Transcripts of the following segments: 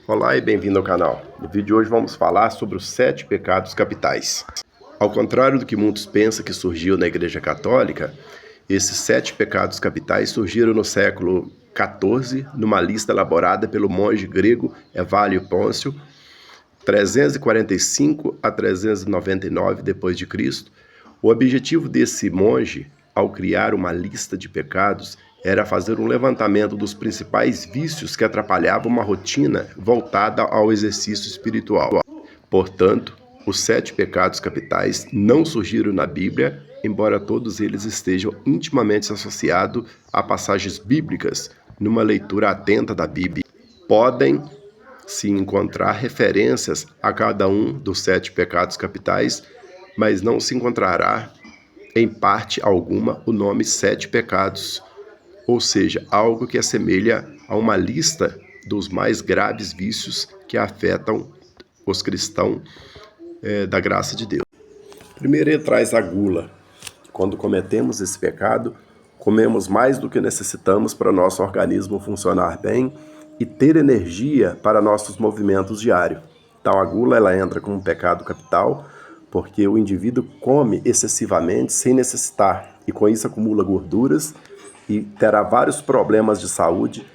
Olá e bem-vindo ao canal. No vídeo de hoje vamos falar sobre os 7 pecados capitais. Ao contrário do que muitos pensam que surgiu na Igreja Católica, esses 7 pecados capitais surgiram no século XIV, numa lista elaborada pelo monge grego Evalio Pôncio, 345 a 399 d.C. O objetivo desse monge, ao criar uma lista de pecados, era fazer um levantamento dos principais vícios que atrapalhavam uma rotina voltada ao exercício espiritual. Portanto, os 7 pecados capitais não surgiram na Bíblia, embora todos eles estejam intimamente associados a passagens bíblicas. Numa leitura atenta da Bíblia, podem se encontrar referências a cada um dos 7 pecados capitais, mas não se encontrará, em parte alguma, o nome 7 pecados, ou seja, algo que assemelha a uma lista dos mais graves vícios que afetam os cristãos da graça de Deus. Primeiro ele traz a gula. Quando cometemos esse pecado, comemos mais do que necessitamos para nosso organismo funcionar bem e ter energia para nossos movimentos diários. Então a gula ela entra como um pecado capital, porque o indivíduo come excessivamente sem necessitar e com isso acumula gorduras e terá vários problemas de saúde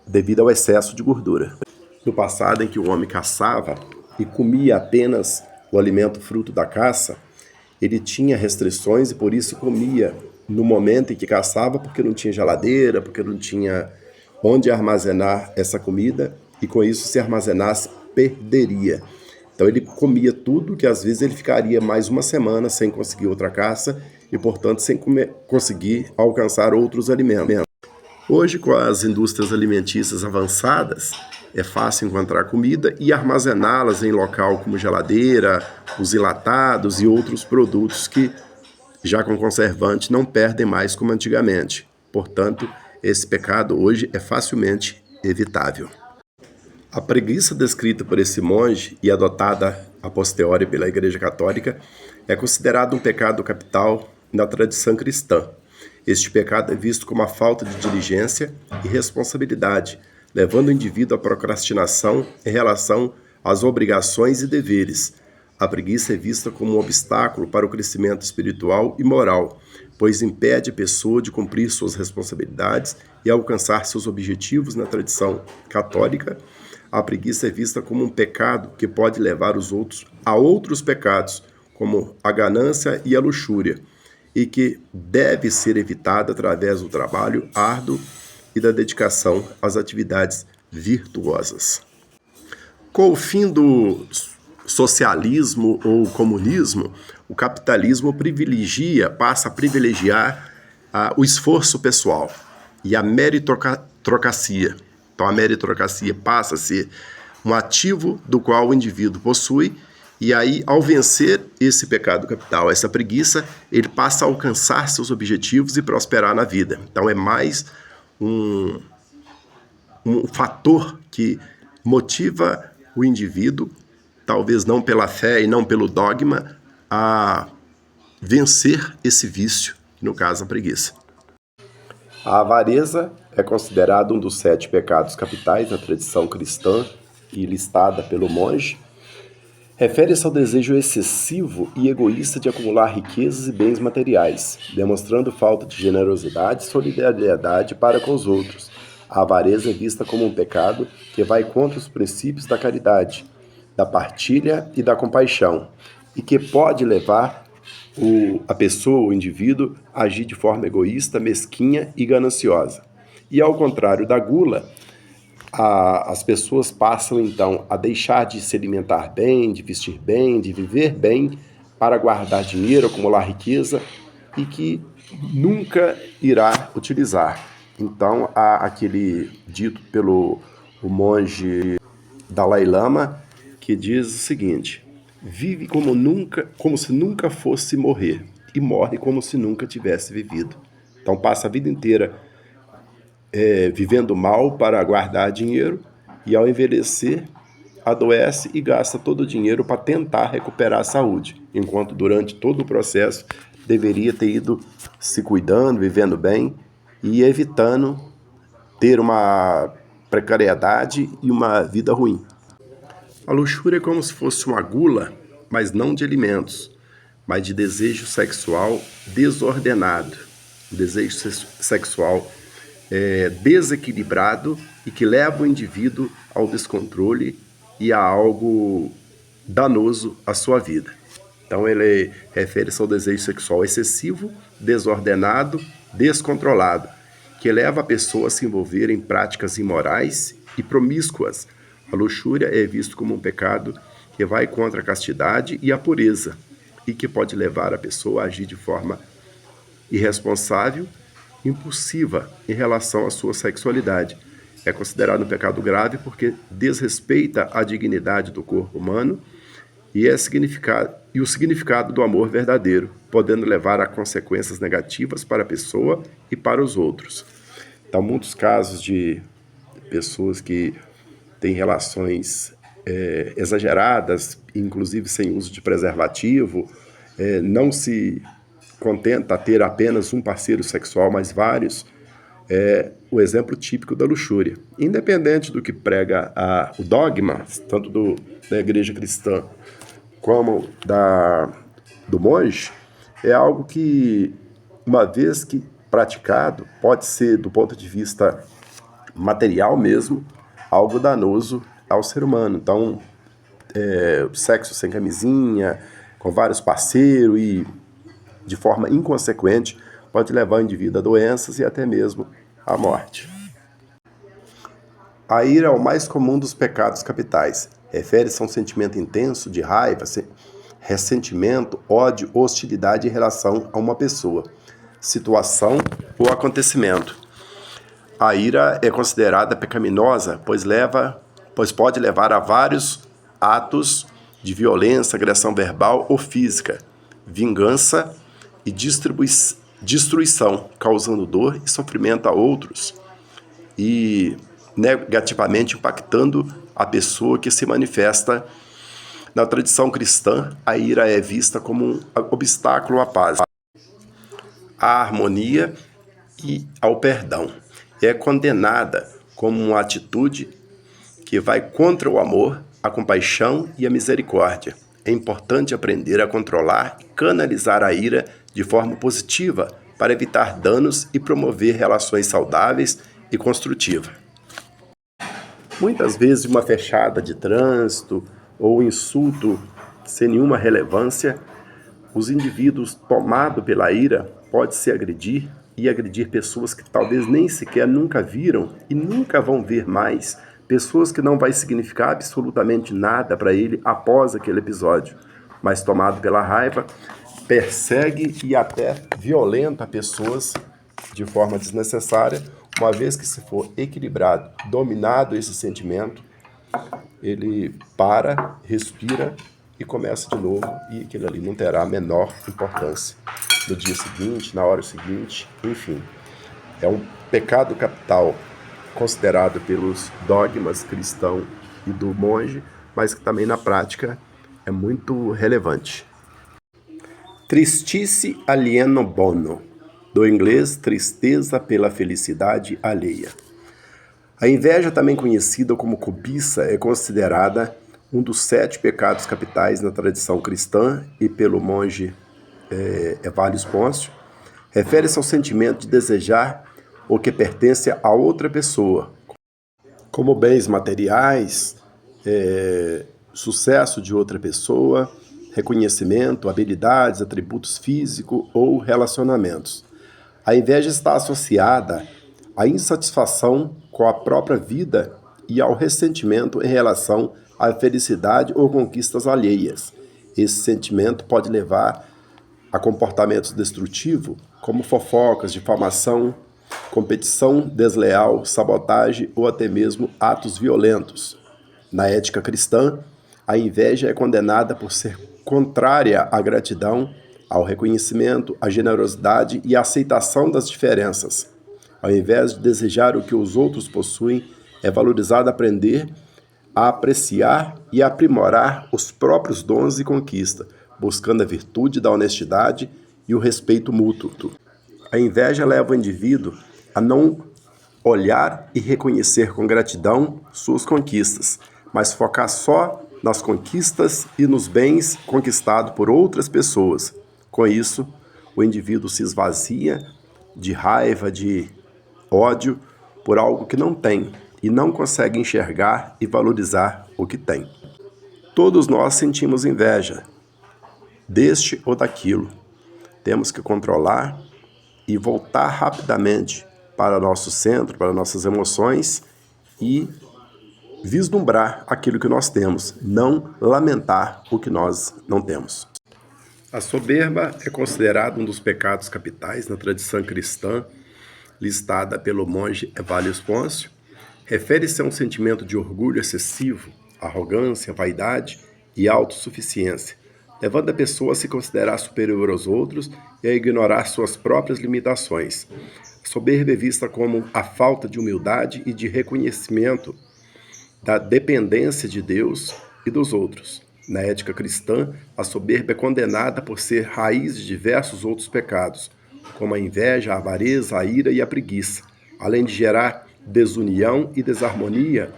devido ao excesso de gordura. No passado, em que o homem caçava e comia apenas o alimento fruto da caça, ele tinha restrições e por isso comia no momento em que caçava, porque não tinha geladeira, porque não tinha onde armazenar essa comida e com isso, se armazenasse, perderia. Então ele comia tudo, que às vezes ele ficaria mais uma semana sem conseguir outra caça e, portanto, sem conseguir alcançar outros alimentos. Hoje, com as indústrias alimentícias avançadas, é fácil encontrar comida e armazená-las em local como geladeira, os enlatados e outros produtos que, já com conservante, não perdem mais como antigamente. Portanto, esse pecado hoje é facilmente evitável. A preguiça descrita por esse monge e adotada a posteriori pela Igreja Católica é considerada um pecado capital na tradição cristã. Este pecado é visto como a falta de diligência e responsabilidade, levando o indivíduo à procrastinação em relação às obrigações e deveres. A preguiça é vista como um obstáculo para o crescimento espiritual e moral, pois impede a pessoa de cumprir suas responsabilidades e alcançar seus objetivos na tradição católica. A preguiça é vista como um pecado que pode levar os outros a outros pecados, como a ganância e a luxúria, e que deve ser evitada através do trabalho árduo e da dedicação às atividades virtuosas. Com o fim do socialismo ou comunismo, o capitalismo passa a privilegiar o esforço pessoal e a meritocracia. Então a meritocracia passa a ser um ativo do qual o indivíduo possui. E aí, ao vencer esse pecado capital, essa preguiça, ele passa a alcançar seus objetivos e prosperar na vida. Então é mais um fator que motiva o indivíduo, talvez não pela fé e não pelo dogma, a vencer esse vício, no caso a preguiça. A avareza é considerada um dos 7 pecados capitais na tradição cristã e listada pelo monge. Refere-se ao desejo excessivo e egoísta de acumular riquezas e bens materiais, demonstrando falta de generosidade e solidariedade para com os outros. A avareza é vista como um pecado que vai contra os princípios da caridade, da partilha e da compaixão, e que pode levar a pessoa, o indivíduo, a agir de forma egoísta, mesquinha e gananciosa. E ao contrário da gula, as pessoas passam então a deixar de se alimentar bem, de vestir bem, de viver bem, para guardar dinheiro, acumular riqueza e que nunca irá utilizar. Então há aquele dito pelo monge Dalai Lama que diz o seguinte: vive como se nunca fosse morrer e morre como se nunca tivesse vivido. Então passa a vida inteira vivendo mal para guardar dinheiro e ao envelhecer adoece e gasta todo o dinheiro para tentar recuperar a saúde, enquanto durante todo o processo deveria ter ido se cuidando, vivendo bem e evitando ter uma precariedade e uma vida ruim. A luxúria é como se fosse uma gula, mas não de alimentos, mas de desejo sexual desordenado. Um desejo sexual desequilibrado e que leva o indivíduo ao descontrole e a algo danoso à sua vida. Então ele refere-se ao desejo sexual excessivo, desordenado, descontrolado, que leva a pessoa a se envolver em práticas imorais e promíscuas. A luxúria é vista como um pecado que vai contra a castidade e a pureza e que pode levar a pessoa a agir de forma irresponsável, impulsiva em relação à sua sexualidade. É considerado um pecado grave porque desrespeita a dignidade do corpo humano e o significado do amor verdadeiro, podendo levar a consequências negativas para a pessoa e para os outros. Então, muitos casos de pessoas que têm relações exageradas, inclusive sem uso de preservativo, não se contenta a ter apenas um parceiro sexual, mas vários, é o exemplo típico da luxúria. Independente do que prega o dogma, tanto da igreja cristã como do monge, é algo que, uma vez que praticado, pode ser, do ponto de vista material mesmo, algo danoso ao ser humano. Então, sexo sem camisinha, com vários parceiros e de forma inconsequente, pode levar o indivíduo a doenças e até mesmo à morte. A ira é o mais comum dos pecados capitais. Refere-se a um sentimento intenso de raiva, ressentimento, ódio, hostilidade em relação a uma pessoa, situação ou acontecimento. A ira é considerada pecaminosa, pois pode levar a vários atos de violência, agressão verbal ou física, vingança e destruição, causando dor e sofrimento a outros e negativamente impactando a pessoa que se manifesta. Na tradição cristã, a ira é vista como um obstáculo à paz, à harmonia e ao perdão. É condenada como uma atitude que vai contra o amor, a compaixão e a misericórdia. É importante aprender a controlar e canalizar a ira de forma positiva para evitar danos e promover relações saudáveis e construtivas. Muitas vezes uma fechada de trânsito ou insulto sem nenhuma relevância, os indivíduos tomados pela ira podem se agredir e agredir pessoas que talvez nem sequer nunca viram e nunca vão ver mais, pessoas que não vai significar absolutamente nada para ele após aquele episódio, mas tomado pela raiva, persegue e até violenta pessoas de forma desnecessária, uma vez que, se for equilibrado, dominado esse sentimento, ele para, respira e começa de novo, e aquilo ali não terá a menor importância no dia seguinte, na hora seguinte, enfim. É um pecado capital considerado pelos dogmas cristão e do monge, mas que também na prática é muito relevante. Tristice alieno bono, do inglês tristeza pela felicidade alheia. A inveja, também conhecida como cobiça, é considerada um dos 7 pecados capitais na tradição cristã e pelo monge Evalio Pôncio. Refere-se ao sentimento de desejar o que pertence a outra pessoa, como bens materiais, sucesso de outra pessoa, reconhecimento, habilidades, atributos físicos ou relacionamentos. A inveja está associada à insatisfação com a própria vida e ao ressentimento em relação à felicidade ou conquistas alheias. Esse sentimento pode levar a comportamentos destrutivos, como fofocas, difamação, competição desleal, sabotagem ou até mesmo atos violentos. Na ética cristã, a inveja é condenada por ser contrária à gratidão, ao reconhecimento, à generosidade e à aceitação das diferenças. Ao invés de desejar o que os outros possuem, é valorizado aprender a apreciar e aprimorar os próprios dons e conquistas, buscando a virtude da honestidade e o respeito mútuo. A inveja leva o indivíduo a não olhar e reconhecer com gratidão suas conquistas, mas focar só nas conquistas e nos bens conquistados por outras pessoas. Com isso, o indivíduo se esvazia de raiva, de ódio por algo que não tem e não consegue enxergar e valorizar o que tem. Todos nós sentimos inveja deste ou daquilo. Temos que controlar e voltar rapidamente para nosso centro, para nossas emoções e vislumbrar aquilo que nós temos, não lamentar o que nós não temos. A soberba é considerada um dos pecados capitais na tradição cristã, listada pelo monge Evalius Pôncio. Refere-se a um sentimento de orgulho excessivo, arrogância, vaidade e autossuficiência, levando a pessoa a se considerar superior aos outros e a ignorar suas próprias limitações. A soberba é vista como a falta de humildade e de reconhecimento da dependência de Deus e dos outros. Na ética cristã, a soberba é condenada por ser raiz de diversos outros pecados, como a inveja, a avareza, a ira e a preguiça, além de gerar desunião e desarmonia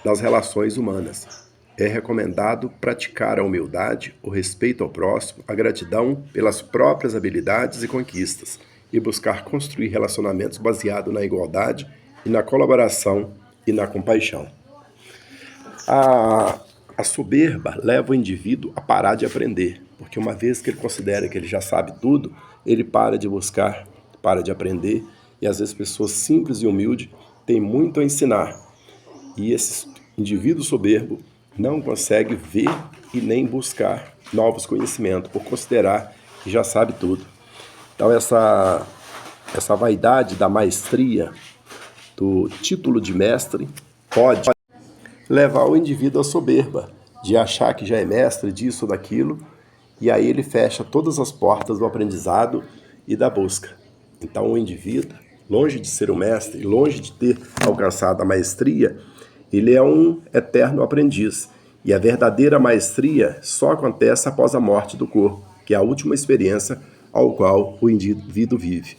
nas relações humanas. É recomendado praticar a humildade, o respeito ao próximo, a gratidão pelas próprias habilidades e conquistas, e buscar construir relacionamentos baseados na igualdade e na colaboração e na compaixão. A soberba leva o indivíduo a parar de aprender, porque uma vez que ele considera que ele já sabe tudo, ele para de buscar, para de aprender, e às vezes pessoas simples e humildes têm muito a ensinar. E esse indivíduo soberbo não consegue ver e nem buscar novos conhecimentos, por considerar que já sabe tudo. Então essa vaidade da maestria, do título de mestre, pode levar o indivíduo à soberba, de achar que já é mestre disso ou daquilo, e aí ele fecha todas as portas do aprendizado e da busca. Então o indivíduo, longe de ser um mestre, longe de ter alcançado a maestria, ele é um eterno aprendiz. E a verdadeira maestria só acontece após a morte do corpo, que é a última experiência ao qual o indivíduo vive.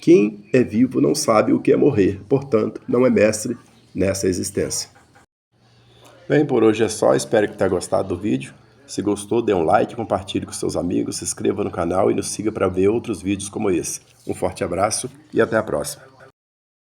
Quem é vivo não sabe o que é morrer, portanto, não é mestre nessa existência. Bem, por hoje é só, espero que tenha gostado do vídeo. Se gostou, dê um like, compartilhe com seus amigos, se inscreva no canal e nos siga para ver outros vídeos como esse. Um forte abraço e até a próxima.